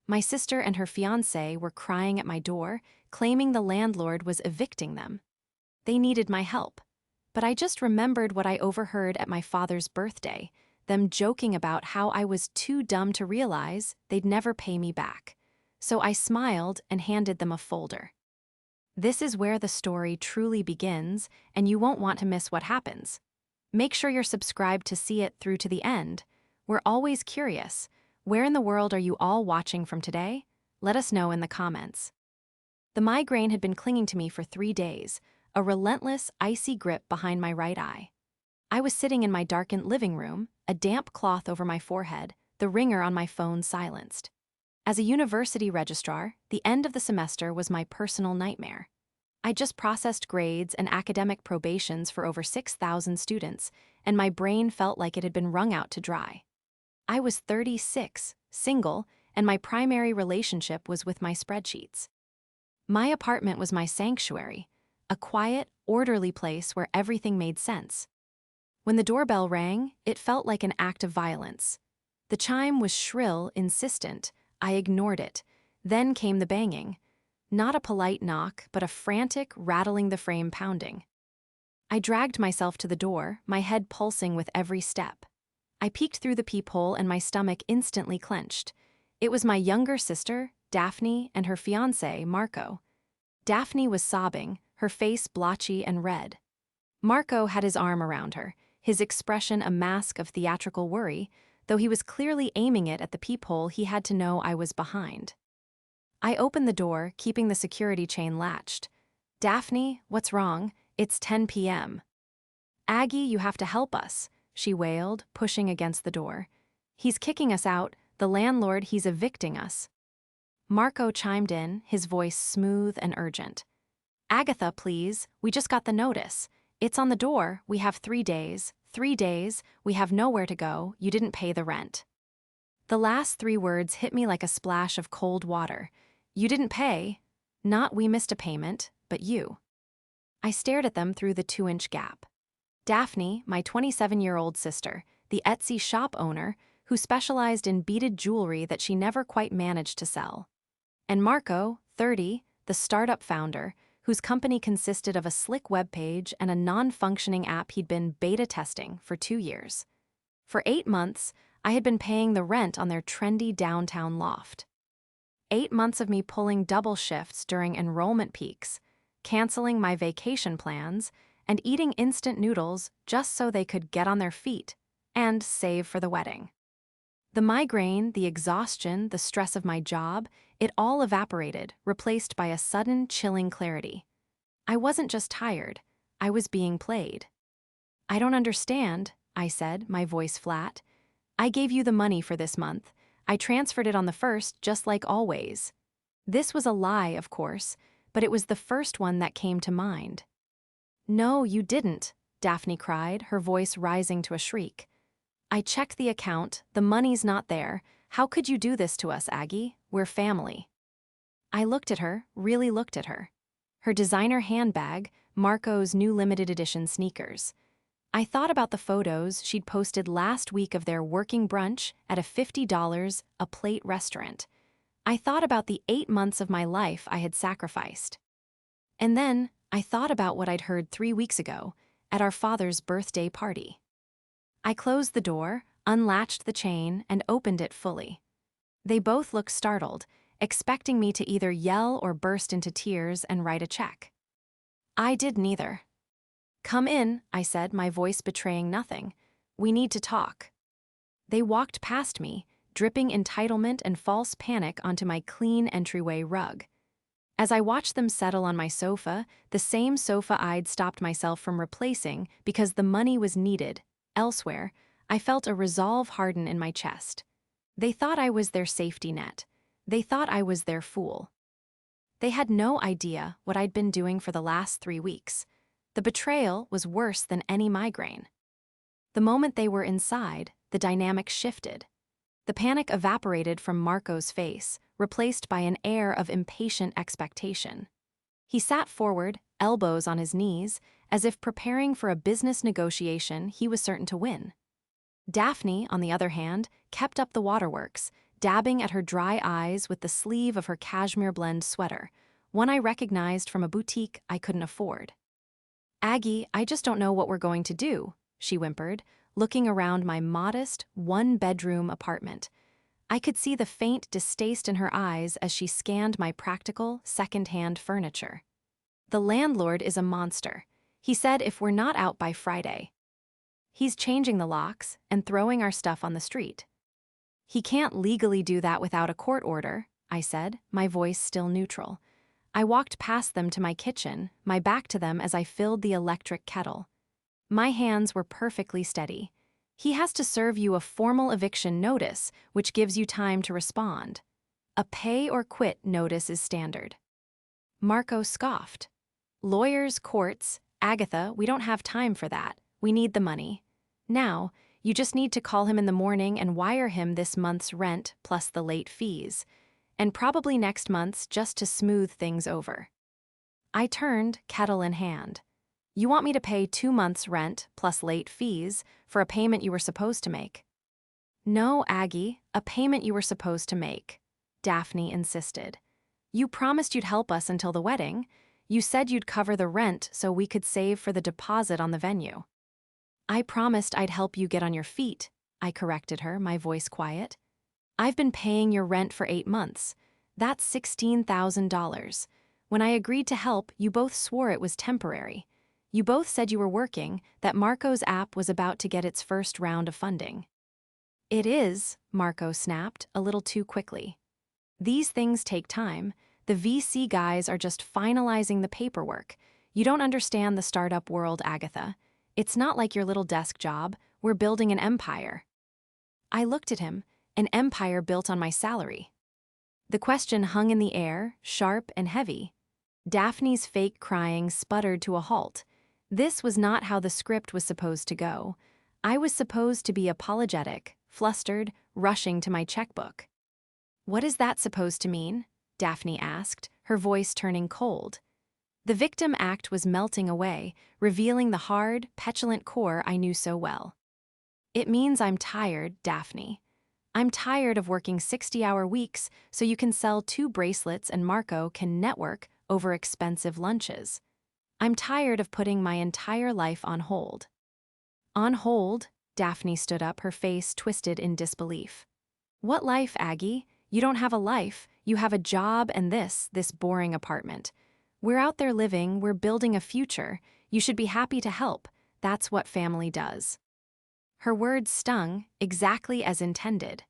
My sister and her fiancé were crying at my door, claiming the landlord was evicting them. They needed my help. But I just remembered what I overheard at my father's birthday, them joking about how I was too dumb to realize they'd never pay me back. So I smiled and handed them a folder. This is where the story truly begins, and you won't want to miss what happens. Make sure you're subscribed to see it through to the end. We're always curious. Where in the world are you all watching from today? Let us know in the comments. The migraine had been clinging to me for 3 days, a relentless, icy grip behind my right eye. I was sitting in my darkened living room, a damp cloth over my forehead, the ringer on my phone silenced. As a university registrar, the end of the semester was my personal nightmare. I just processed grades and academic probations for over 6,000 students, and my brain felt like it had been wrung out to dry. I was 36, single, and my primary relationship was with my spreadsheets. My apartment was my sanctuary, a quiet, orderly place where everything made sense. When the doorbell rang, it felt like an act of violence. The chime was shrill, insistent. I ignored it. Then came the banging. Not a polite knock, but a frantic, rattling the frame pounding. I dragged myself to the door, my head pulsing with every step. I peeked through the peephole and my stomach instantly clenched. It was my younger sister, Daphne, and her fiancé, Marco. Daphne was sobbing, her face blotchy and red. Marco had his arm around her, his expression a mask of theatrical worry. Though he was clearly aiming it at the peephole, he had to know I was behind. I opened the door, keeping the security chain latched. "Daphne, what's wrong? It's 10 p.m. "Aggie, you have to help us," she wailed, pushing against the door. "He's kicking us out, the landlord, he's evicting us." Marco chimed in, his voice smooth and urgent. "Agatha, please, we just got the notice. It's on the door, we have 3 days. 3 days, we have nowhere to go, you didn't pay the rent." The last 3 words hit me like a splash of cold water. You didn't pay. Not we missed a payment, but you. I stared at them through the 2-inch gap. Daphne, my 27-year-old sister, the Etsy shop owner, who specialized in beaded jewelry that she never quite managed to sell. And Marco, 30, the startup founder, whose company consisted of a slick webpage and a non-functioning app he'd been beta testing for 2 years. For 8 months, I had been paying the rent on their trendy downtown loft. 8 months of me pulling double shifts during enrollment peaks, canceling my vacation plans, and eating instant noodles just so they could get on their feet and save for the wedding. The migraine, the exhaustion, the stress of my job, it all evaporated, replaced by a sudden, chilling clarity. I wasn't just tired, I was being played. "I don't understand," I said, my voice flat. "I gave you the money for this month. I transferred it on the 1st, just like always." This was a lie, of course, but it was the first one that came to mind. "No, you didn't," Daphne cried, her voice rising to a shriek. "I checked the account, the money's not there. How could you do this to us, Aggie? We're family." I looked at her, really looked at her. Her designer handbag, Marco's new limited edition sneakers. I thought about the photos she'd posted last week of their working brunch at a $50 a plate restaurant. I thought about the 8 months of my life I had sacrificed. And then I thought about what I'd heard 3 weeks ago at our father's birthday party. I closed the door, unlatched the chain, and opened it fully. They both looked startled, expecting me to either yell or burst into tears and write a check. I did neither. "Come in," I said, my voice betraying nothing. "We need to talk." They walked past me, dripping entitlement and false panic onto my clean entryway rug. As I watched them settle on my sofa, the same sofa I'd stopped myself from replacing because the money was needed elsewhere, I felt a resolve harden in my chest. They thought I was their safety net. They thought I was their fool. They had no idea what I'd been doing for the last 3 weeks. The betrayal was worse than any migraine. The moment they were inside, the dynamic shifted. The panic evaporated from Marco's face, replaced by an air of impatient expectation. He sat forward, elbows on his knees, as if preparing for a business negotiation he was certain to win. Daphne, on the other hand, kept up the waterworks, dabbing at her dry eyes with the sleeve of her cashmere blend sweater, one I recognized from a boutique I couldn't afford. "Aggie, I just don't know what we're going to do," she whimpered, looking around my modest, one-bedroom apartment. I could see the faint distaste in her eyes as she scanned my practical, second-hand furniture. "The landlord is a monster. He said if we're not out by Friday, he's changing the locks and throwing our stuff on the street." "He can't legally do that without a court order," I said, my voice still neutral. I walked past them to my kitchen, my back to them as I filled the electric kettle. My hands were perfectly steady. "He has to serve you a formal eviction notice, which gives you time to respond. A pay or quit notice is standard." Marco scoffed. "Lawyers, courts, Agatha, we don't have time for that. We need the money. Now, you just need to call him in the morning and wire him this month's rent plus the late fees, and probably next month's just to smooth things over." I turned, kettle in hand. "You want me to pay 2 months' rent plus late fees for a payment you were supposed to make?" "No, Aggie, a payment you were supposed to make," Daphne insisted. "You promised you'd help us until the wedding. You said you'd cover the rent so we could save for the deposit on the venue." "I promised I'd help you get on your feet," I corrected her, my voice quiet. "I've been paying your rent for 8 months. That's $16,000. When I agreed to help, you both swore it was temporary. You both said you were working, that Marco's app was about to get its first round of funding." "It is," Marco snapped, a little too quickly. "These things take time. The VC guys are just finalizing the paperwork. You don't understand the startup world, Agatha. It's not like your little desk job. We're building an empire." I looked at him, an empire built on my salary. The question hung in the air, sharp and heavy. Daphne's fake crying sputtered to a halt. This was not how the script was supposed to go. I was supposed to be apologetic, flustered, rushing to my checkbook. "What is that supposed to mean?" Daphne asked, her voice turning cold. The victim act was melting away, revealing the hard, petulant core I knew so well. "It means I'm tired, Daphne. I'm tired of working 60-hour weeks so you can sell 2 bracelets and Marco can network over expensive lunches. I'm tired of putting my entire life on hold." "On hold?" Daphne stood up, her face twisted in disbelief. "What life, Aggie? You don't have a life. You have a job and this boring apartment. We're out there living, we're building a future. You should be happy to help. That's what family does." Her words stung, exactly as intended.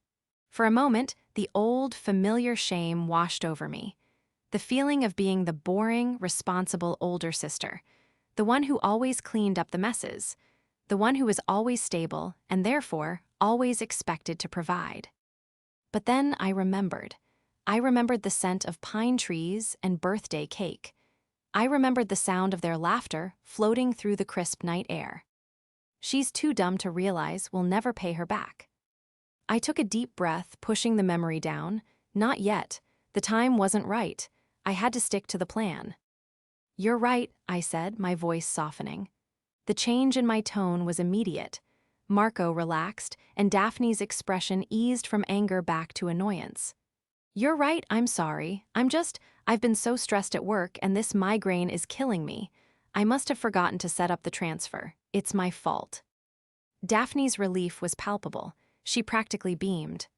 For a moment, the old, familiar shame washed over me. The feeling of being the boring, responsible older sister. The one who always cleaned up the messes. The one who was always stable and therefore always expected to provide. But then I remembered. I remembered the scent of pine trees and birthday cake. I remembered the sound of their laughter floating through the crisp night air. She's too dumb to realize we'll never pay her back. I took a deep breath, pushing the memory down. Not yet. The time wasn't right. I had to stick to the plan. "You're right," I said, my voice softening. The change in my tone was immediate. Marco relaxed, and Daphne's expression eased from anger back to annoyance. "You're right, I'm sorry. I've been so stressed at work and this migraine is killing me. I must have forgotten to set up the transfer. It's my fault." Daphne's relief was palpable. She practically beamed.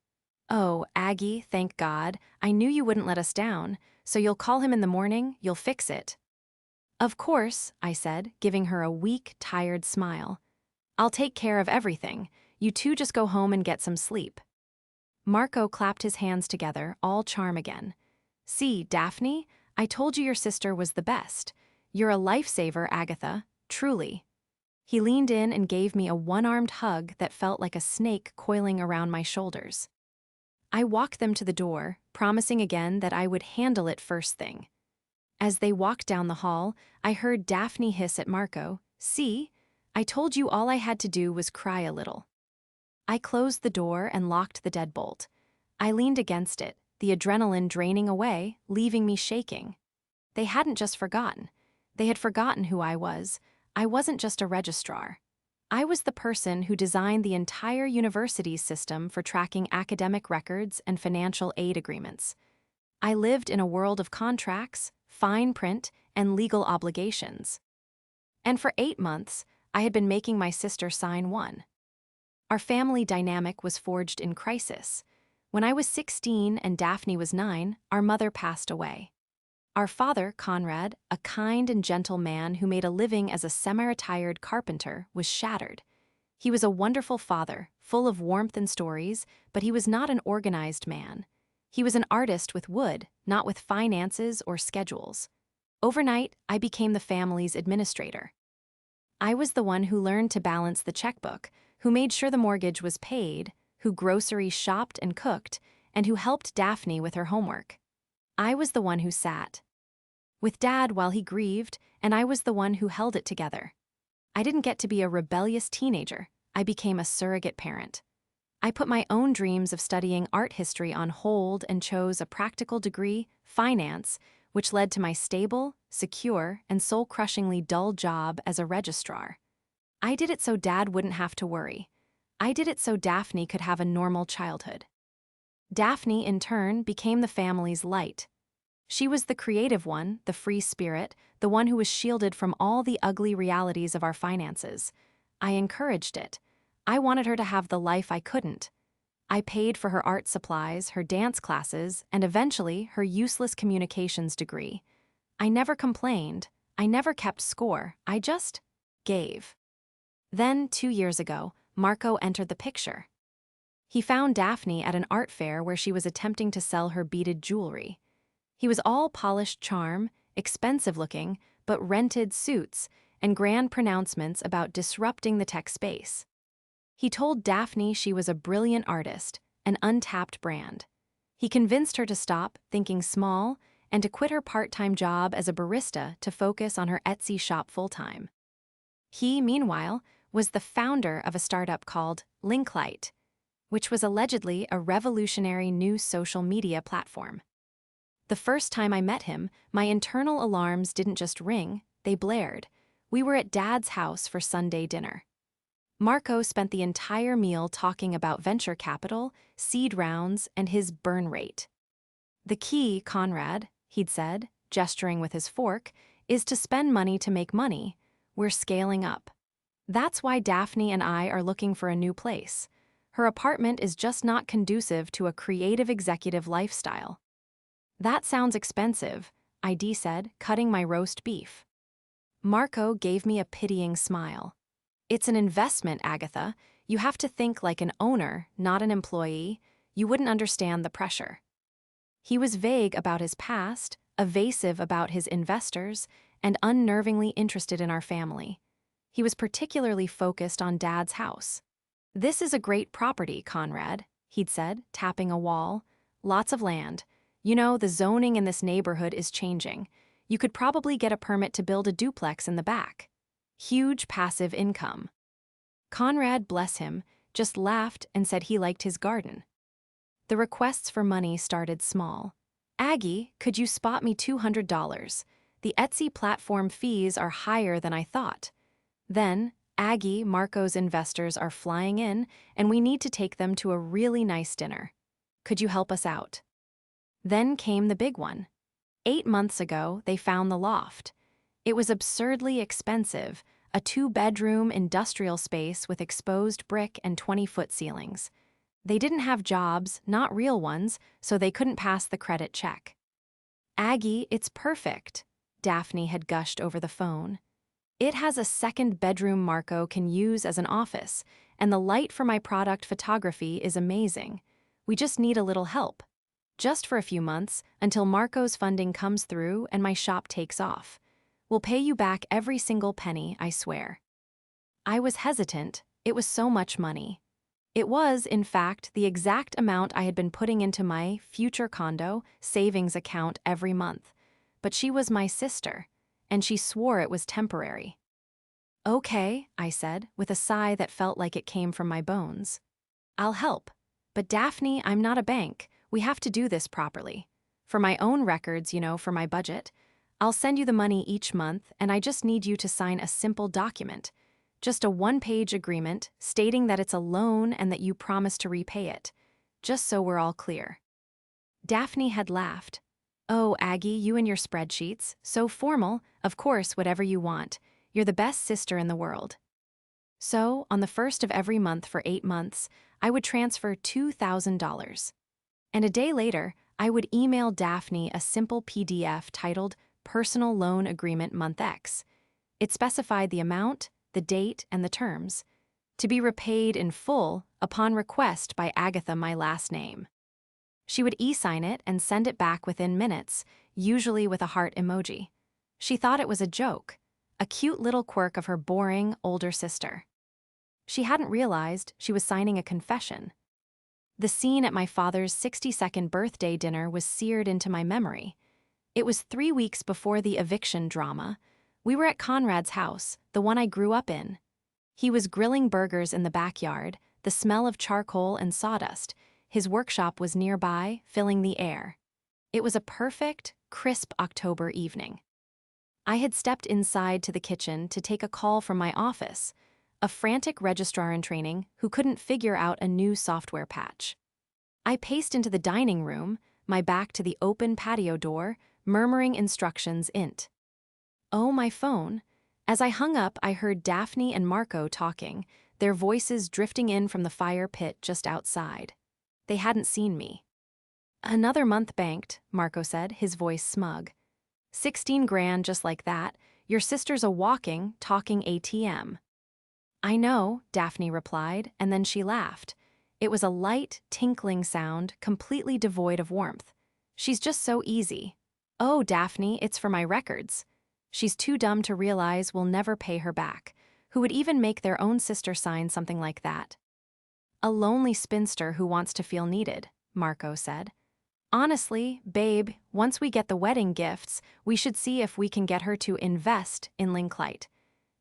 "Oh, Aggie, thank God. I knew you wouldn't let us down. So you'll call him in the morning, you'll fix it." "Of course," I said, giving her a weak, tired smile. "I'll take care of everything. You two just go home and get some sleep." Marco clapped his hands together, all charm again. "See, Daphne, I told you your sister was the best. You're a lifesaver, Agatha, truly." He leaned in and gave me a one-armed hug that felt like a snake coiling around my shoulders. I walked them to the door, promising again that I would handle it first thing. As they walked down the hall, I heard Daphne hiss at Marco, "See? I told you all I had to do was cry a little." I closed the door and locked the deadbolt. I leaned against it, the adrenaline draining away, leaving me shaking. They hadn't just forgotten. They had forgotten who I was. I wasn't just a registrar. I was the person who designed the entire university's system for tracking academic records and financial aid agreements. I lived in a world of contracts, fine print, and legal obligations. And for 8 months, I had been making my sister sign one. Our family dynamic was forged in crisis. When I was 16 and Daphne was 9, our mother passed away. Our father, Conrad, a kind and gentle man who made a living as a semi-retired carpenter, was shattered. He was a wonderful father, full of warmth and stories, but he was not an organized man. He was an artist with wood, not with finances or schedules. Overnight, I became the family's administrator. I was the one who learned to balance the checkbook, who made sure the mortgage was paid, who grocery shopped and cooked, and who helped Daphne with her homework. I was the one who sat with Dad while he grieved, and I was the one who held it together. I didn't get to be a rebellious teenager. I became a surrogate parent. I put my own dreams of studying art history on hold and chose a practical degree, finance, which led to my stable, secure, and soul-crushingly dull job as a registrar. I did it so Dad wouldn't have to worry. I did it so Daphne could have a normal childhood. Daphne, in turn, became the family's light. She was the creative one, the free spirit, the one who was shielded from all the ugly realities of our finances. I encouraged it. I wanted her to have the life I couldn't. I paid for her art supplies, her dance classes, and eventually her useless communications degree. I never complained. I never kept score. I just gave. Then, 2 years ago, Marco entered the picture. He found Daphne at an art fair where she was attempting to sell her beaded jewelry. He was all polished charm, expensive-looking, but rented suits, and grand pronouncements about disrupting the tech space. He told Daphne she was a brilliant artist, an untapped brand. He convinced her to stop thinking small and to quit her part-time job as a barista to focus on her Etsy shop full-time. He, meanwhile, was the founder of a startup called Linklight, which was allegedly a revolutionary new social media platform. The first time I met him, my internal alarms didn't just ring, they blared. We were at Dad's house for Sunday dinner. Marco spent the entire meal talking about venture capital, seed rounds, and his burn rate. The key, Conrad, he'd said, gesturing with his fork, is to spend money to make money. We're scaling up. That's why Daphne and I are looking for a new place. Her apartment is just not conducive to a creative executive lifestyle. That sounds expensive, ID said, cutting my roast beef. Marco gave me a pitying smile. It's an investment, Agatha. You have to think like an owner, not an employee. You wouldn't understand the pressure. He was vague about his past, evasive about his investors, and unnervingly interested in our family. He was particularly focused on Dad's house. This is a great property, Conrad, he'd said, tapping a wall. Lots of land. You know, the zoning in this neighborhood is changing. You could probably get a permit to build a duplex in the back. Huge passive income. Conrad, bless him, just laughed and said he liked his garden. The requests for money started small. Aggie, could you spot me $200? The Etsy platform fees are higher than I thought. Then, Aggie, Marco's investors are flying in, and we need to take them to a really nice dinner. Could you help us out? Then came the big one. 8 months ago, they found the loft. It was absurdly expensive, a 2-bedroom industrial space with exposed brick and 20-foot ceilings. They didn't have jobs, not real ones, so they couldn't pass the credit check. Aggie, it's perfect, Daphne had gushed over the phone. It has a 2nd bedroom Marco can use as an office, and the light for my product photography is amazing. We just need a little help. Just for a few months, until Marco's funding comes through and my shop takes off. We'll pay you back every single penny, I swear. I was hesitant. It was so much money. It was, in fact, the exact amount I had been putting into my future condo savings account every month. But she was my sister, and she swore it was temporary. Okay, I said, with a sigh that felt like it came from my bones. I'll help. But Daphne, I'm not a bank. We have to do this properly. For my own records, for my budget. I'll send you the money each month, and I just need you to sign a simple document. Just a one-page agreement stating that it's a loan and that you promise to repay it. Just so we're all clear. Daphne had laughed. Oh, Aggie, you and your spreadsheets. So formal, of course, whatever you want. You're the best sister in the world. So, on the first of every month for 8 months, I would transfer $2,000. And a day later, I would email Daphne a simple PDF titled Personal Loan Agreement Month X. It specified the amount, the date, and the terms, to be repaid in full upon request by Agatha, my last name. She would e-sign it and send it back within minutes, usually with a heart emoji. She thought it was a joke, a cute little quirk of her boring, older sister. She hadn't realized she was signing a confession. The scene at my father's 62nd birthday dinner was seared into my memory. It was 3 weeks before the eviction drama. We were at Conrad's house, the one I grew up in. He was grilling burgers in the backyard, the smell of charcoal and sawdust. His workshop was nearby, filling the air. It was a perfect, crisp October evening. I had stepped inside to the kitchen to take a call from my office, a frantic registrar in training who couldn't figure out a new software patch. I paced into the dining room, my back to the open patio door, murmuring instructions int. Oh, my phone. As I hung up, I heard Daphne and Marco talking, their voices drifting in from the fire pit just outside. They hadn't seen me. Another month banked, Marco said, his voice smug. 16 grand just like that. Your sister's a walking, talking ATM. I know, Daphne replied, and then she laughed. It was a light, tinkling sound, completely devoid of warmth. She's just so easy. Oh, Daphne, it's for my records. She's too dumb to realize we'll never pay her back. Who would even make their own sister sign something like that? A lonely spinster who wants to feel needed, Marco said. Honestly, babe, once we get the wedding gifts, we should see if we can get her to invest in Linklight.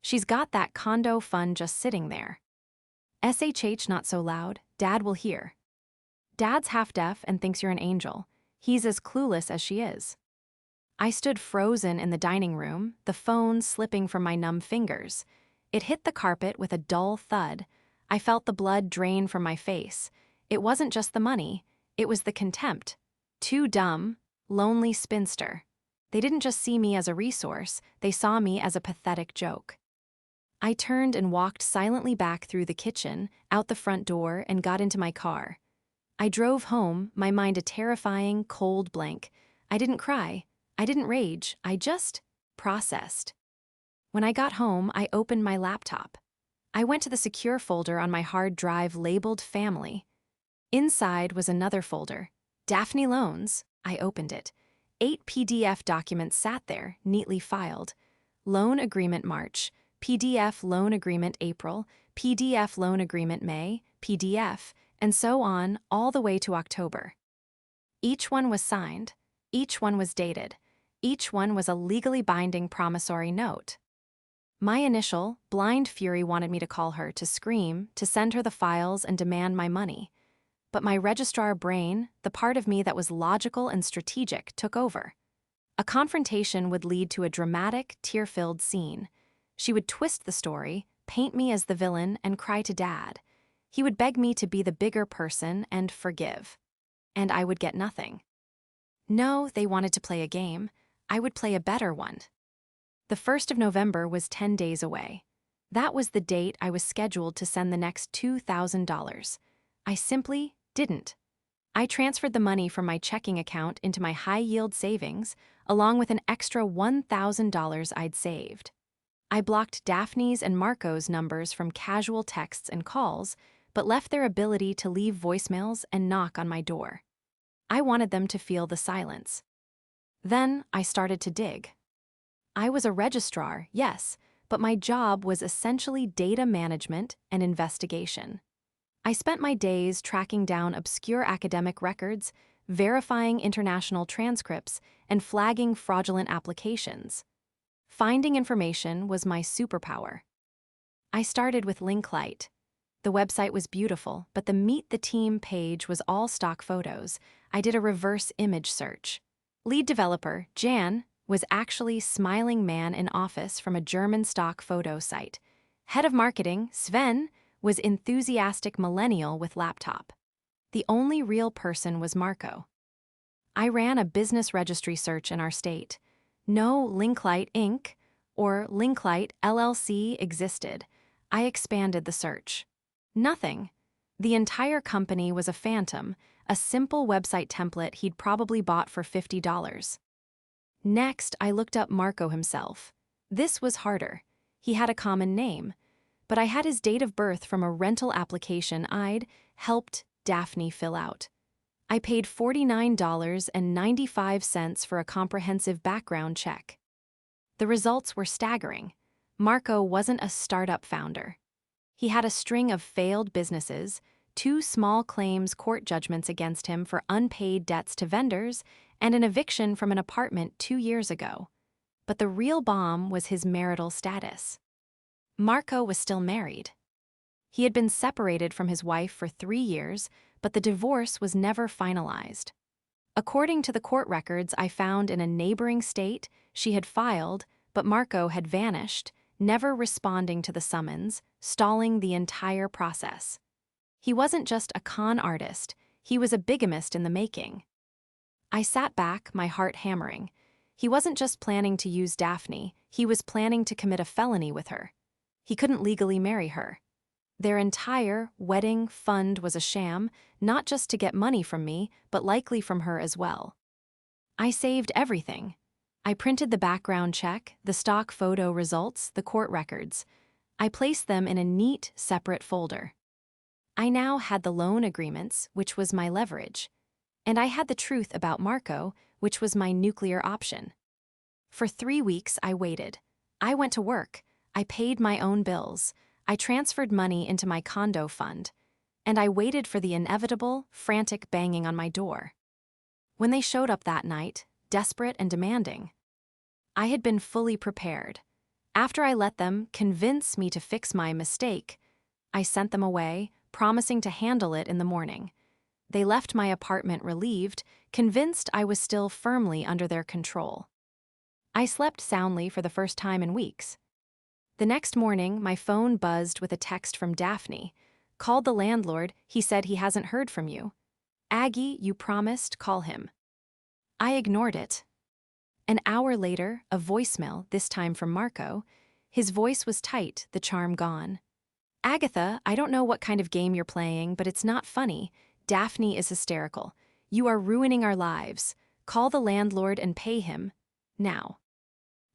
She's got that condo fund just sitting there. SHH not so loud, Dad will hear. Dad's half-deaf and thinks you're an angel. He's as clueless as she is. I stood frozen in the dining room, the phone slipping from my numb fingers. It hit the carpet with a dull thud. I felt the blood drain from my face. It wasn't just the money, it was the contempt. Too dumb, lonely spinster. They didn't just see me as a resource, they saw me as a pathetic joke. I turned and walked silently back through the kitchen, out the front door, and got into my car. I drove home, my mind a terrifying, cold blank. I didn't cry. I didn't rage. I just processed. When I got home, I opened my laptop. I went to the secure folder on my hard drive labeled Family. Inside was another folder. Daphne Loans. I opened it. 8 PDF documents sat there, neatly filed. Loan Agreement March, PDF Loan Agreement April, PDF Loan Agreement May, PDF, and so on, all the way to October. Each one was signed. Each one was dated. Each one was a legally binding promissory note. My initial, blind fury wanted me to call her, to scream, to send her the files and demand my money. But my registrar brain, the part of me that was logical and strategic, took over. A confrontation would lead to a dramatic, tear-filled scene. She would twist the story, paint me as the villain, and cry to Dad. He would beg me to be the bigger person and forgive. And I would get nothing. No, they wanted to play a game. I would play a better one. The 1st of November was 10 days away. That was the date I was scheduled to send the next $2,000. I simply didn't. I transferred the money from my checking account into my high-yield savings, along with an extra $1,000 I'd saved. I blocked Daphne's and Marco's numbers from casual texts and calls, but left their ability to leave voicemails and knock on my door. I wanted them to feel the silence. Then I started to dig. I was a registrar, yes, but my job was essentially data management and investigation. I spent my days tracking down obscure academic records, verifying international transcripts, and flagging fraudulent applications. Finding information was my superpower. I started with Linklight. The website was beautiful, but the Meet the Team page was all stock photos. I did a reverse image search. Lead developer, Jan, was actually smiling man in office from a German stock photo site. Head of marketing, Sven, was enthusiastic millennial with laptop. The only real person was Marco. I ran a business registry search in our state. No Linklight Inc. or Linklight LLC existed. I expanded the search. Nothing. The entire company was a phantom, a simple website template he'd probably bought for $50. Next, I looked up Marco himself. This was harder. He had a common name, but I had his date of birth from a rental application I'd helped Daphne fill out. I paid $49.95 for a comprehensive background check. The results were staggering. Marco wasn't a startup founder. He had a string of failed businesses, 2 small claims court judgments against him for unpaid debts to vendors, and an eviction from an apartment 2 years ago. But the real bomb was his marital status. Marco was still married. He had been separated from his wife for 3 years, but the divorce was never finalized. According to the court records I found in a neighboring state, she had filed, but Marco had vanished, never responding to the summons, stalling the entire process. He wasn't just a con artist, he was a bigamist in the making. I sat back, my heart hammering. He wasn't just planning to use Daphne, he was planning to commit a felony with her. He couldn't legally marry her. Their entire wedding fund was a sham, not just to get money from me, but likely from her as well. I saved everything. I printed the background check, the stock photo results, the court records. I placed them in a neat, separate folder. I now had the loan agreements, which was my leverage. And I had the truth about Marco, which was my nuclear option. For 3 weeks, I waited. I went to work. I paid my own bills. I transferred money into my condo fund. And I waited for the inevitable, frantic banging on my door. When they showed up that night, desperate and demanding, I had been fully prepared. After I let them convince me to fix my mistake, I sent them away, promising to handle it in the morning. They left my apartment relieved, convinced I was still firmly under their control. I slept soundly for the first time in weeks. The next morning, my phone buzzed with a text from Daphne. Called the landlord, he said he hasn't heard from you. Aggie, you promised, call him. I ignored it. An hour later, a voicemail, this time from Marco. His voice was tight, the charm gone. Agatha, I don't know what kind of game you're playing, but it's not funny. Daphne is hysterical. You are ruining our lives. Call the landlord and pay him. Now.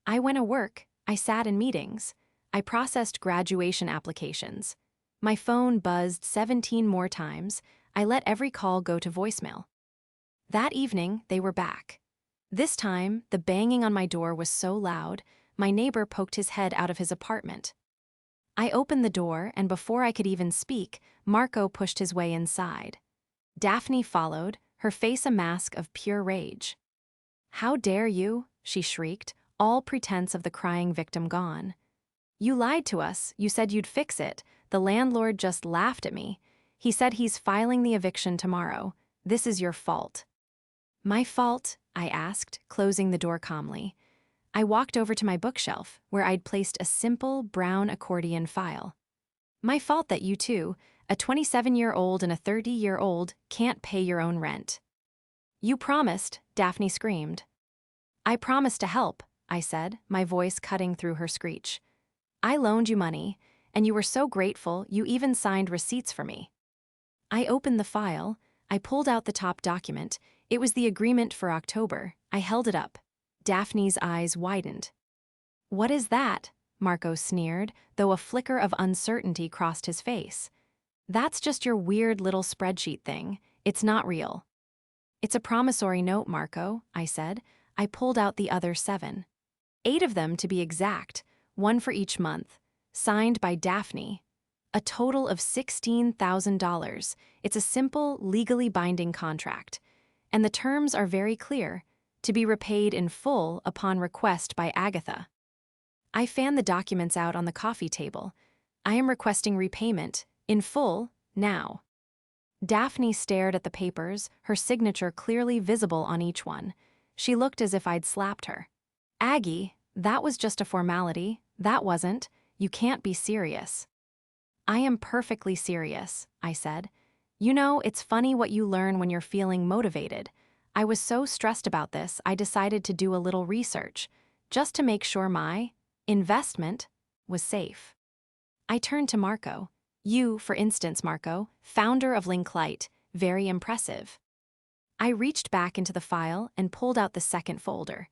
I went to work. I sat in meetings. I processed graduation applications. My phone buzzed 17 more times. I let every call go to voicemail. That evening, they were back. This time, the banging on my door was so loud, my neighbor poked his head out of his apartment. I opened the door, and before I could even speak, Marco pushed his way inside. Daphne followed, her face a mask of pure rage. How dare you, she shrieked, all pretense of the crying victim gone. You lied to us, you said you'd fix it. The landlord just laughed at me. He said he's filing the eviction tomorrow. This is your fault. My fault? I asked, closing the door calmly. I walked over to my bookshelf, where I'd placed a simple brown accordion file. My fault that you two, a 27-year-old and a 30-year-old, can't pay your own rent. You promised, Daphne screamed. I promised to help, I said, my voice cutting through her screech. I loaned you money, and you were so grateful you even signed receipts for me. I opened the file. I pulled out the top document. It was the agreement for October. I held it up. Daphne's eyes widened. What is that? Marco sneered, though a flicker of uncertainty crossed his face. That's just your weird little spreadsheet thing. It's not real. It's a promissory note, Marco, I said. I pulled out the other 7. 8 of them to be exact, 1 for each month, signed by Daphne. A total of $16,000. It's a simple, legally binding contract. And the terms are very clear, to be repaid in full upon request by Agatha. I fanned the documents out on the coffee table. I am requesting repayment, in full, now. Daphne stared at the papers, her signature clearly visible on each one. She looked as if I'd slapped her. Aggie, that was just a formality. That wasn't. You can't be serious." "I am perfectly serious," I said. "You know, it's funny what you learn when you're feeling motivated. I was so stressed about this, I decided to do a little research, just to make sure my investment was safe." I turned to Marco. "You, for instance, Marco, founder of Linklight, very impressive." I reached back into the file and pulled out the second folder,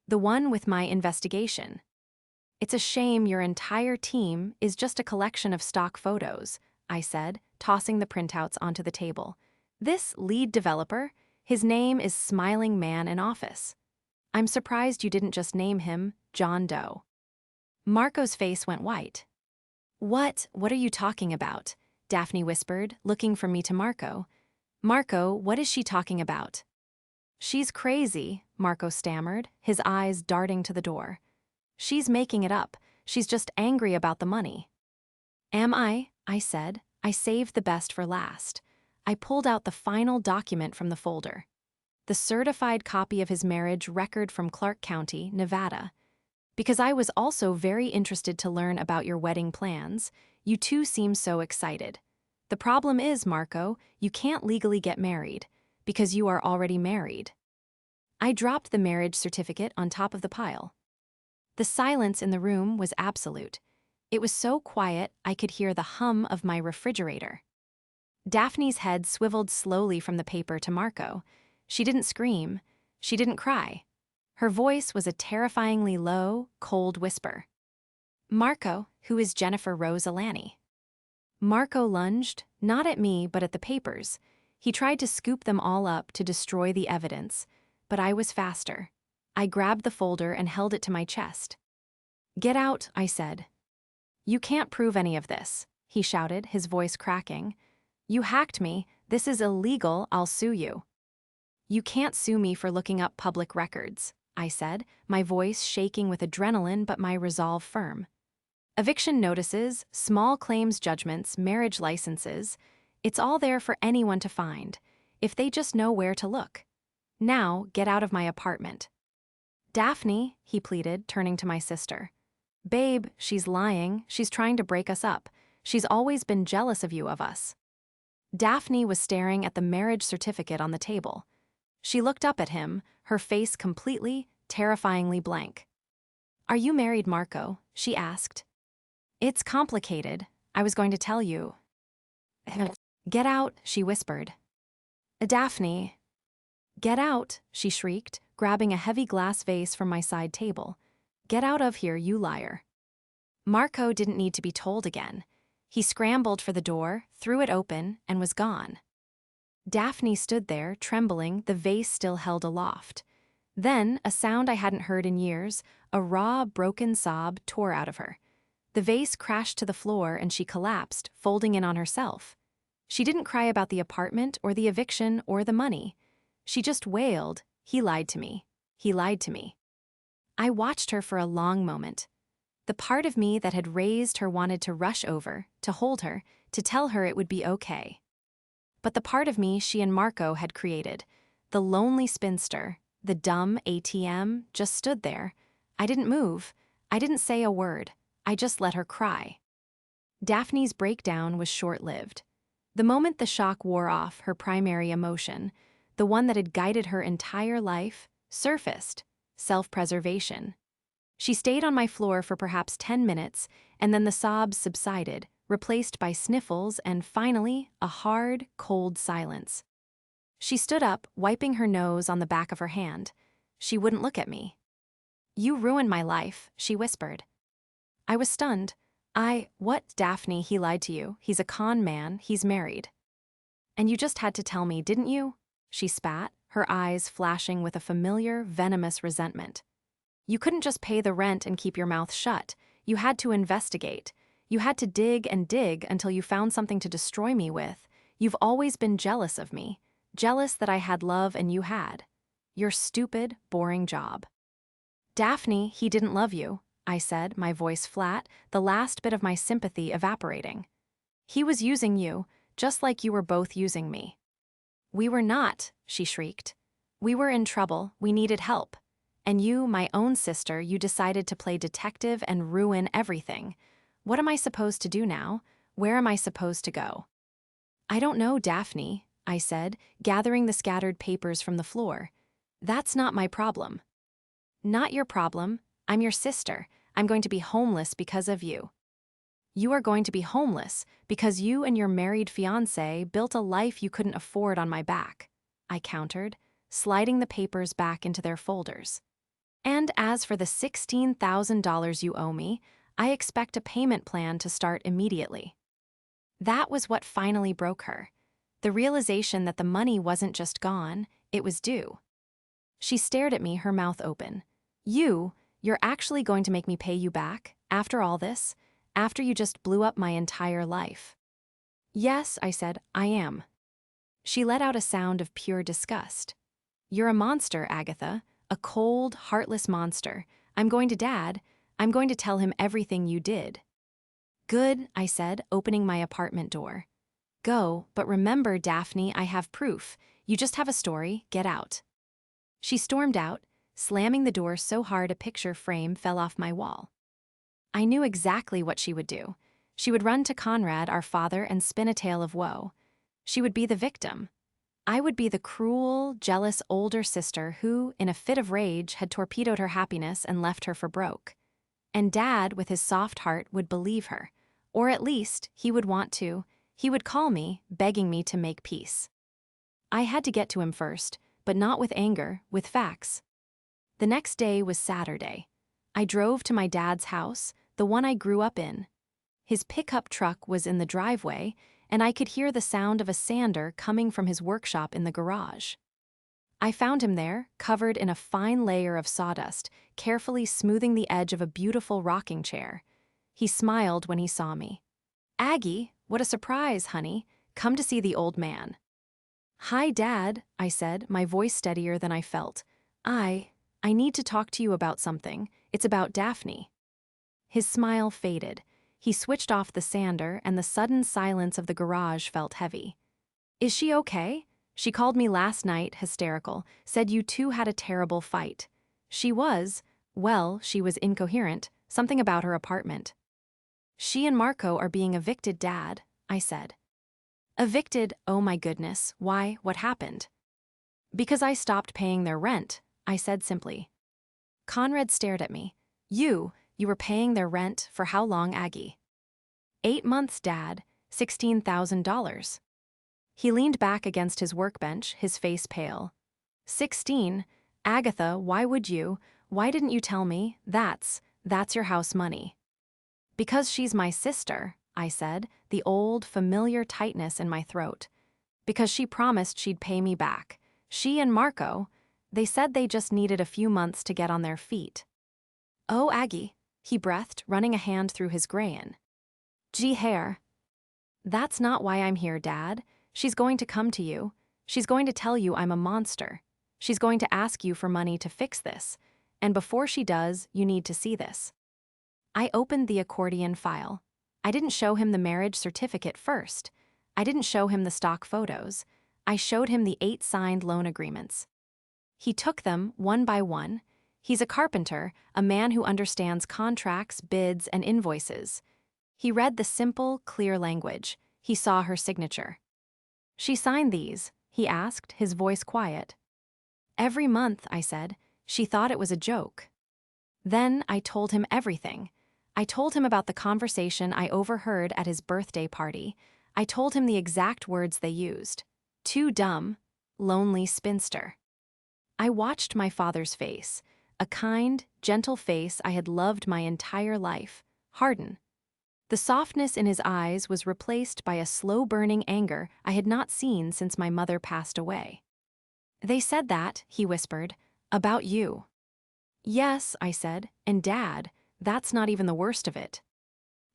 the one with my investigation. "It's a shame your entire team is just a collection of stock photos," I said, tossing the printouts onto the table. "This lead developer, his name is Smiling Man in Office. I'm surprised you didn't just name him John Doe." Marco's face went white. What are you talking about?" Daphne whispered, looking from me to Marco. "Marco, what is she talking about?" "She's crazy," Marco stammered, his eyes darting to the door. "She's making it up. She's just angry about the money." "Am I?" I said. I saved the best for last. I pulled out the final document from the folder. The certified copy of his marriage record from Clark County, Nevada. "Because I was also very interested to learn about your wedding plans. You two seem so excited. The problem is, Marco, you can't legally get married, because you are already married." I dropped the marriage certificate on top of the pile. The silence in the room was absolute. It was so quiet I could hear the hum of my refrigerator. Daphne's head swiveled slowly from the paper to Marco. She didn't scream. She didn't cry. Her voice was a terrifyingly low, cold whisper. "Marco, who is Jennifer Rose Alani?" Marco lunged, not at me but at the papers. He tried to scoop them all up to destroy the evidence, but I was faster. I grabbed the folder and held it to my chest. "Get out," I said. "You can't prove any of this," he shouted, his voice cracking. "You hacked me. This is illegal. I'll sue you." "You can't sue me for looking up public records," I said, my voice shaking with adrenaline but my resolve firm. "Eviction notices, small claims judgments, marriage licenses, it's all there for anyone to find, if they just know where to look. Now, get out of my apartment." "Daphne," he pleaded, turning to my sister. "Babe, she's lying. She's trying to break us up. She's always been jealous of you, of us." Daphne was staring at the marriage certificate on the table. She looked up at him, her face completely, terrifyingly blank. "Are you married, Marco?" she asked. "It's complicated. I was going to tell you." "Get out," she whispered. "Daphne." "Get out," she shrieked, grabbing a heavy glass vase from my side table. "Get out of here, you liar." Marco didn't need to be told again. He scrambled for the door, threw it open, and was gone. Daphne stood there, trembling, the vase still held aloft. Then, a sound I hadn't heard in years, a raw, broken sob tore out of her. The vase crashed to the floor and she collapsed, folding in on herself. She didn't cry about the apartment or the eviction or the money. She just wailed, "He lied to me. He lied to me." I watched her for a long moment. The part of me that had raised her wanted to rush over, to hold her, to tell her it would be okay. But the part of me she and Marco had created, the lonely spinster, the dumb ATM, just stood there. I didn't move. I didn't say a word. I just let her cry. Daphne's breakdown was short-lived. The moment the shock wore off, her primary emotion, the one that had guided her entire life, surfaced: self-preservation. She stayed on my floor for perhaps 10 minutes, and then the sobs subsided, replaced by sniffles and, finally, a hard, cold silence. She stood up, wiping her nose on the back of her hand. She wouldn't look at me. "You ruined my life," she whispered. I was stunned. What, Daphne, he lied to you. He's a con man, he's married." "And you just had to tell me, didn't you?" She spat, her eyes flashing with a familiar, venomous resentment. "You couldn't just pay the rent and keep your mouth shut. You had to investigate. You had to dig and dig until you found something to destroy me with. You've always been jealous of me. Jealous that I had love and you had. Your stupid, boring job." "Daphne, he didn't love you," I said, my voice flat, the last bit of my sympathy evaporating. "He was using you, just like you were both using me." "We were not," she shrieked. "We were in trouble, we needed help. And you, my own sister, you decided to play detective and ruin everything. What am I supposed to do now? Where am I supposed to go? I don't know, Daphne, I said, gathering the scattered papers from the floor. That's not my problem. Not your problem. I'm your sister. I'm going to be homeless because of you. You are going to be homeless because you and your married fiancé built a life you couldn't afford on my back, I countered, sliding the papers back into their folders. And as for the $16,000 you owe me, I expect a payment plan to start immediately. That was what finally broke her. The realization that the money wasn't just gone, it was due. She stared at me, her mouth open. You're actually going to make me pay you back, after all this? After you just blew up my entire life? Yes, I said, I am. She let out a sound of pure disgust. You're a monster, Agatha, a cold, heartless monster. I'm going to Dad. I'm going to tell him everything you did. Good, I said, opening my apartment door. Go, but remember, Daphne, I have proof. You just have a story, get out. She stormed out, slamming the door so hard a picture frame fell off my wall. I knew exactly what she would do. She would run to Conrad, our father, and spin a tale of woe. She would be the victim. I would be the cruel, jealous older sister who, in a fit of rage, had torpedoed her happiness and left her for broke. And Dad, with his soft heart, would believe her. Or at least, he would want to. He would call me, begging me to make peace. I had to get to him first, but not with anger, with facts. The next day was Saturday. I drove to my dad's house, the one I grew up in. His pickup truck was in the driveway, and I could hear the sound of a sander coming from his workshop in the garage. I found him there, covered in a fine layer of sawdust, carefully smoothing the edge of a beautiful rocking chair. He smiled when he saw me. Aggie, what a surprise, honey. Come to see the old man. Hi, Dad, I said, my voice steadier than I felt. I need to talk to you about something. It's about Daphne. His smile faded. He switched off the sander, and the sudden silence of the garage felt heavy. Is she okay? She called me last night, hysterical, said you two had a terrible fight. She was incoherent, something about her apartment. She and Marco are being evicted, Dad, I said. Evicted? Oh my goodness, why, what happened? Because I stopped paying their rent, I said simply. Conrad stared at me. You were paying their rent for how long, Aggie? 8 months, Dad, $16,000. He leaned back against his workbench, his face pale. 16? Agatha, why didn't you tell me? That's your house money. Because she's my sister, I said, the old, familiar tightness in my throat. Because she promised she'd pay me back. She and Marco, they said they just needed a few months to get on their feet. Oh, Aggie, he breathed, running a hand through his grayin. Gee, hair. That's not why I'm here, Dad. She's going to come to you. She's going to tell you I'm a monster. She's going to ask you for money to fix this. And before she does, you need to see this. I opened the accordion file. I didn't show him the marriage certificate first. I didn't show him the stock photos. I showed him the 8 signed loan agreements. He took them one by one. He's a carpenter, a man who understands contracts, bids, and invoices. He read the simple, clear language. He saw her signature. She signed these, he asked, his voice quiet. Every month, I said. She thought it was a joke. Then I told him everything. I told him about the conversation I overheard at his birthday party. I told him the exact words they used. Too dumb, lonely spinster. I watched my father's face, a kind, gentle face I had loved my entire life, harden. The softness in his eyes was replaced by a slow-burning anger I had not seen since my mother passed away. They said that, he whispered, about you. Yes, I said, and Dad, that's not even the worst of it.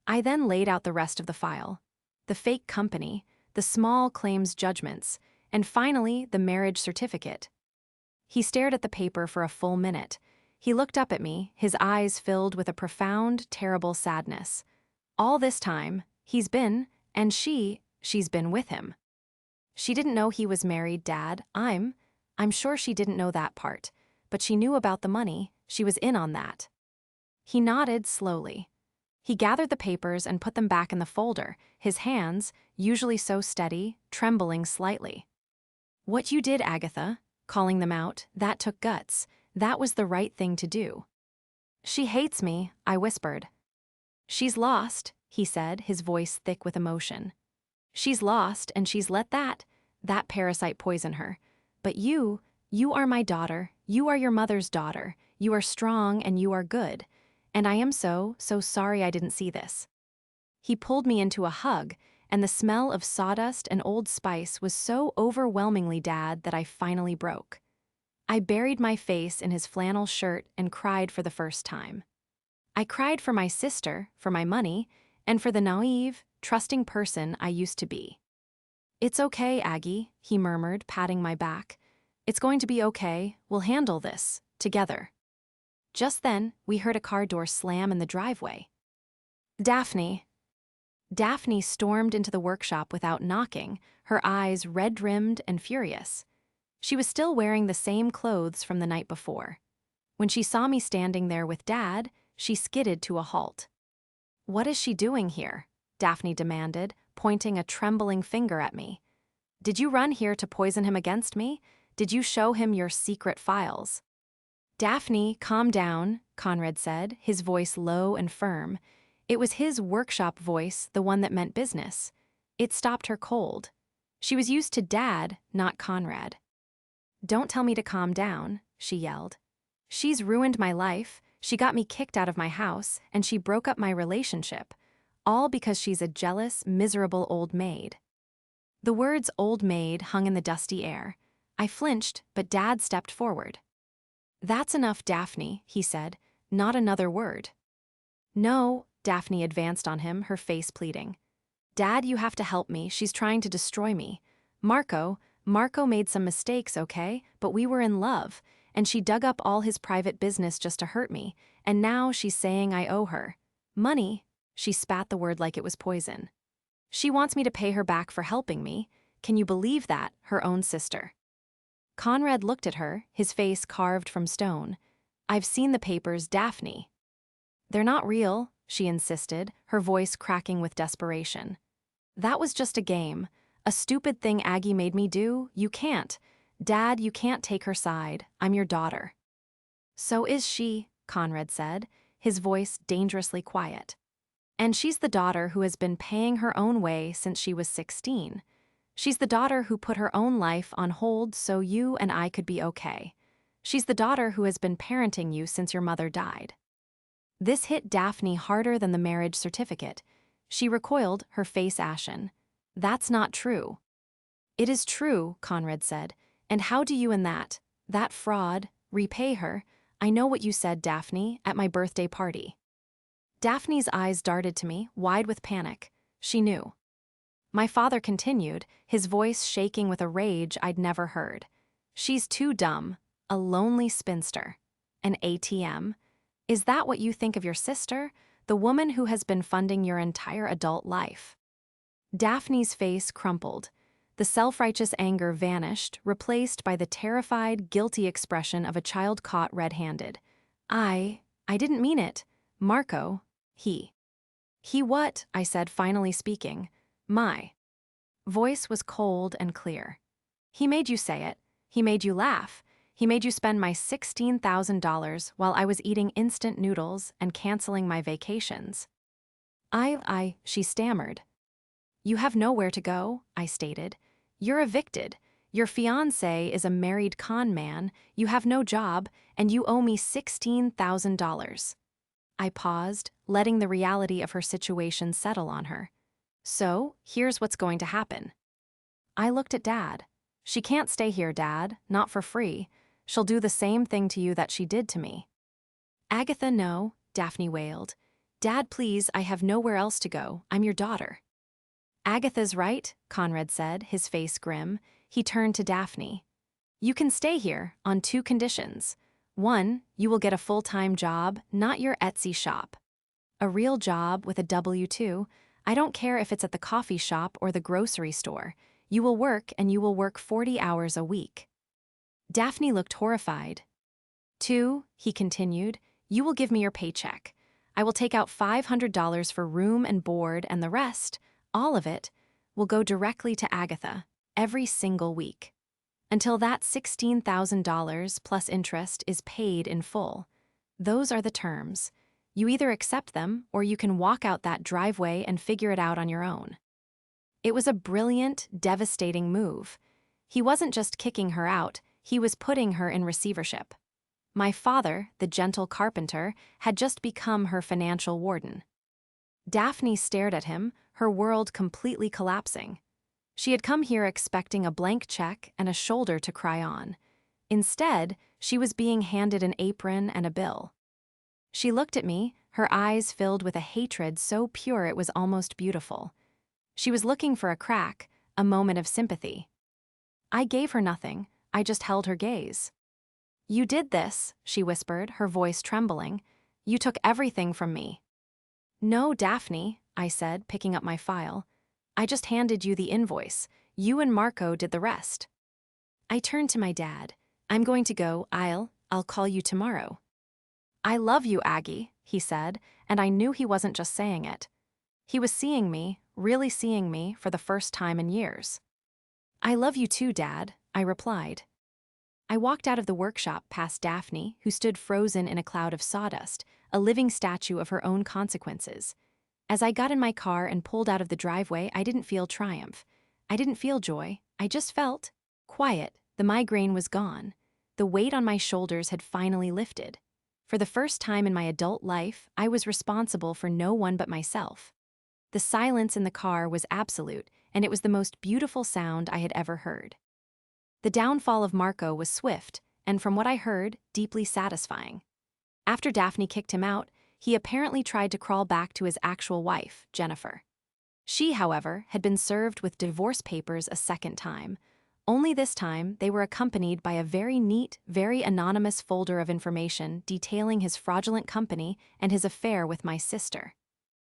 I then laid out the rest of the file. The fake company, the small claims judgments, and finally the marriage certificate. He stared at the paper for a full minute. He looked up at me, his eyes filled with a profound, terrible sadness. All this time, he's been, and she's been with him. She didn't know he was married, Dad. I'm sure she didn't know that part, but she knew about the money. She was in on that. He nodded slowly. He gathered the papers and put them back in the folder, his hands, usually so steady, trembling slightly. "What you did, Agatha," calling them out, "that took guts. That was the right thing to do." "She hates me," I whispered. "She's lost," he said, his voice thick with emotion. "She's lost, and she's let that parasite poison her. But you are my daughter, you are your mother's daughter, you are strong and you are good. And I am so sorry I didn't see this." He pulled me into a hug, and the smell of sawdust and old spice was so overwhelmingly Dad that I finally broke. I buried my face in his flannel shirt and cried for the first time. I cried for my sister, for my money, and for the naive, trusting person I used to be. "It's okay, Aggie," he murmured, patting my back. "It's going to be okay, we'll handle this, together." Just then, we heard a car door slam in the driveway. "Daphne." Daphne stormed into the workshop without knocking, her eyes red-rimmed and furious. She was still wearing the same clothes from the night before. When she saw me standing there with Dad, she skidded to a halt. "What is she doing here?" Daphne demanded, pointing a trembling finger at me. "Did you run here to poison him against me? Did you show him your secret files?" "Daphne, calm down," Conrad said, his voice low and firm. It was his workshop voice, the one that meant business. It stopped her cold. She was used to Dad, not Conrad. "Don't tell me to calm down," she yelled. "She's ruined my life, she got me kicked out of my house, and she broke up my relationship. All because she's a jealous, miserable old maid." The words "old maid" hung in the dusty air. I flinched, but Dad stepped forward. "That's enough, Daphne," he said. "Not another word." "No," Daphne advanced on him, her face pleading. "Dad, you have to help me, she's trying to destroy me. Marco made some mistakes, okay? But we were in love, and she dug up all his private business just to hurt me, and now she's saying I owe her money." She spat the word like it was poison. "She wants me to pay her back for helping me. Can you believe that, her own sister?" Conrad looked at her, his face carved from stone. "I've seen the papers, Daphne." "They're not real," she insisted, her voice cracking with desperation. "That was just a game. A stupid thing Aggie made me do. You can't. Dad, you can't take her side. I'm your daughter." "So is she," Conrad said, his voice dangerously quiet. "And she's the daughter who has been paying her own way since she was 16. She's the daughter who put her own life on hold so you and I could be okay. She's the daughter who has been parenting you since your mother died." This hit Daphne harder than the marriage certificate. She recoiled, her face ashen. "That's not true." "It is true," Conrad said. "And how do you and that fraud, repay her? I know what you said, Daphne, at my birthday party." Daphne's eyes darted to me, wide with panic. She knew. My father continued, his voice shaking with a rage I'd never heard. "She's too dumb. A lonely spinster. An ATM. Is that what you think of your sister? The woman who has been funding your entire adult life?" Daphne's face crumpled. The self-righteous anger vanished, replaced by the terrified, guilty expression of a child caught red-handed. I didn't mean it. Marco, he." "He what?" I said, finally speaking. My voice was cold and clear. "He made you say it. He made you laugh. He made you spend my $16,000 while I was eating instant noodles and canceling my vacations." She stammered. "You have nowhere to go," I stated. "You're evicted. Your fiancé is a married con man, you have no job, and you owe me $16,000. I paused, letting the reality of her situation settle on her. "So, here's what's going to happen." I looked at Dad. "She can't stay here, Dad, not for free. She'll do the same thing to you that she did to me." "Agatha, no," Daphne wailed. "Dad, please, I have nowhere else to go. I'm your daughter." "Agatha's right," Conrad said, his face grim. He turned to Daphne. "You can stay here on 2 conditions. 1, you will get a full-time job, not your Etsy shop. A real job with a W-2. I don't care if it's at the coffee shop or the grocery store. You will work, and you will work 40 hours a week." Daphne looked horrified. 2, he continued, "you will give me your paycheck. I will take out $500 for room and board, and the rest, all of it, will go directly to Agatha, every single week. Until that $16,000 plus interest is paid in full. Those are the terms. You either accept them or you can walk out that driveway and figure it out on your own. It was a brilliant, devastating move. He wasn't just kicking her out, he was putting her in receivership. My father, the gentle carpenter, had just become her financial warden. Daphne stared at him, her world completely collapsing. She had come here expecting a blank check and a shoulder to cry on. Instead, she was being handed an apron and a bill. She looked at me, her eyes filled with a hatred so pure it was almost beautiful. She was looking for a crack, a moment of sympathy. I gave her nothing, I just held her gaze. "You did this," she whispered, her voice trembling. "You took everything from me." "No, Daphne," I said, picking up my file. "I just handed you the invoice. You and Marco did the rest." I turned to my dad. "I'm going to go. I'll call you tomorrow." "I love you, Aggie," he said, and I knew he wasn't just saying it. He was seeing me, really seeing me, for the first time in years. "I love you too, Dad," I replied. I walked out of the workshop past Daphne, who stood frozen in a cloud of sawdust, a living statue of her own consequences. As I got in my car and pulled out of the driveway, I didn't feel triumph. I didn't feel joy. I just felt quiet. The migraine was gone. The weight on my shoulders had finally lifted. For the first time in my adult life, I was responsible for no one but myself. The silence in the car was absolute, and it was the most beautiful sound I had ever heard. The downfall of Marco was swift, and from what I heard, deeply satisfying. After Daphne kicked him out, he apparently tried to crawl back to his actual wife, Jennifer. She, however, had been served with divorce papers a second time. Only this time, they were accompanied by a very neat, very anonymous folder of information detailing his fraudulent company and his affair with my sister.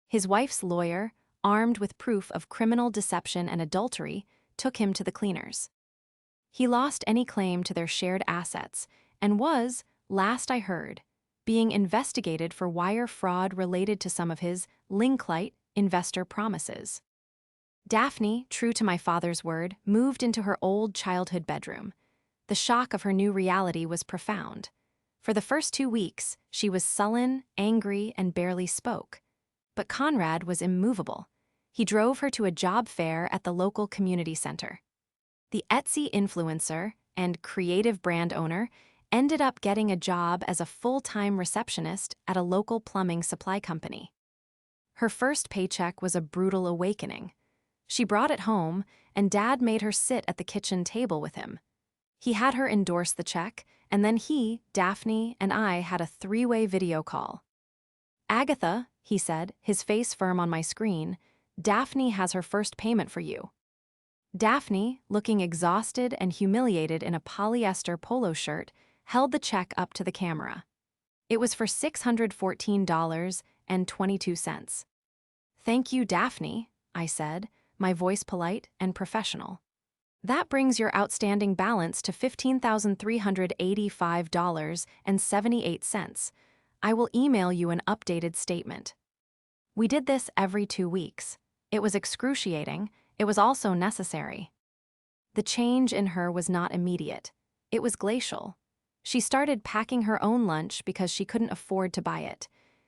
His wife's lawyer, armed with proof of criminal deception and adultery, took him to the cleaners. He lost any claim to their shared assets and was, last I heard, being investigated for wire fraud related to some of his Linklite investor promises. Daphne, true to my father's word, moved into her old childhood bedroom. The shock of her new reality was profound. For the first 2 weeks, she was sullen, angry, and barely spoke. But Conrad was immovable. He drove her to a job fair at the local community center. The Etsy influencer and creative brand owner ended up getting a job as a full-time receptionist at a local plumbing supply company. Her first paycheck was a brutal awakening. She brought it home, and Dad made her sit at the kitchen table with him. He had her endorse the check, and then he, Daphne, and I had a 3-way video call. "Agatha," he said, his face firm on my screen, "Daphne has her first payment for you." Daphne, looking exhausted and humiliated in a polyester polo shirt, held the check up to the camera. It was for $614.22. "Thank you, Daphne," I said, my voice polite and professional. "That brings your outstanding balance to $15,385.78. I will email you an updated statement." We did this every 2 weeks. It was excruciating. It was also necessary. The change in her was not immediate. It was glacial. She started packing her own lunch because she couldn't afford to buy it.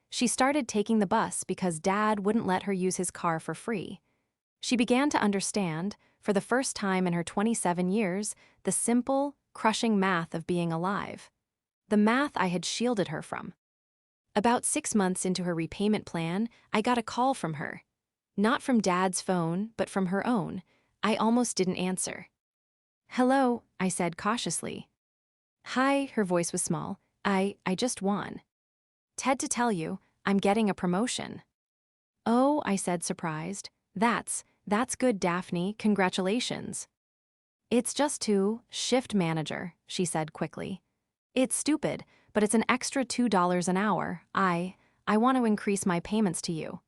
She started taking the bus because Dad wouldn't let her use his car for free. She began to understand, for the first time in her 27 years, the simple, crushing math of being alive. The math I had shielded her from. About 6 months into her repayment plan, I got a call from her. Not from Dad's phone, but from her own. I almost didn't answer. "Hello," I said cautiously. "Hi," her voice was small. I just won. "Ted to tell you, I'm getting a promotion." "Oh," I said surprised. That's good, Daphne, congratulations." "It's just to shift manager," she said quickly. "It's stupid, but it's an extra $2 an hour. I want to increase my payments to you."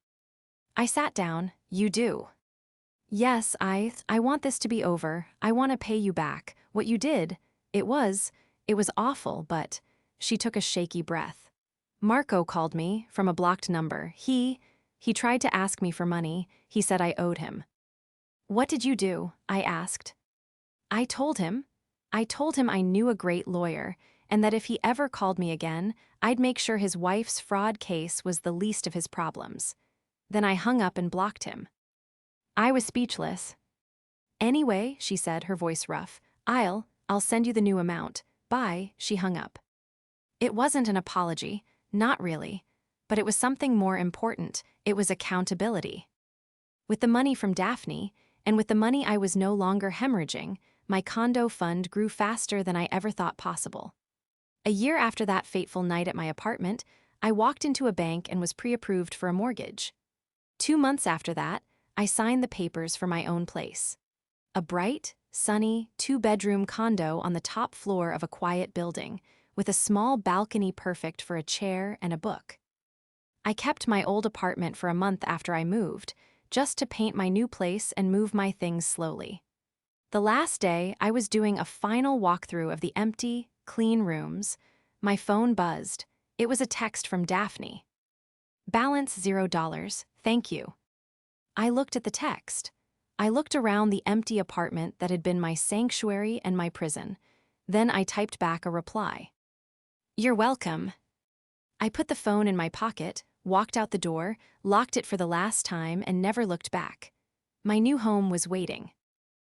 I sat down. "You do?" "Yes, I want this to be over. I want to pay you back. What you did, it was awful, but..." She took a shaky breath. Marco called me from a blocked number. He tried to ask me for money. He said I owed him. What did you do? I asked. I told him. I told him I knew a great lawyer, and that if he ever called me again, I'd make sure his wife's fraud case was the least of his problems. Then I hung up and blocked him. I was speechless. Anyway, she said, her voice rough, I'll send you the new amount. Bye, she hung up. It wasn't an apology, not really, but it was something more important. It was accountability. With the money from Daphne, and with the money I was no longer hemorrhaging, my condo fund grew faster than I ever thought possible. A year after that fateful night at my apartment, I walked into a bank and was pre-approved for a mortgage. 2 months after that, I signed the papers for my own place. A bright, sunny, 2-bedroom condo on the top floor of a quiet building, with a small balcony perfect for a chair and a book. I kept my old apartment for a month after I moved, just to paint my new place and move my things slowly. The last day, I was doing a final walkthrough of the empty, clean rooms. My phone buzzed. It was a text from Daphne. Balance $0, thank you. I looked at the text. I looked around the empty apartment that had been my sanctuary and my prison. Then I typed back a reply. You're welcome. I put the phone in my pocket, walked out the door, locked it for the last time, and never looked back. My new home was waiting.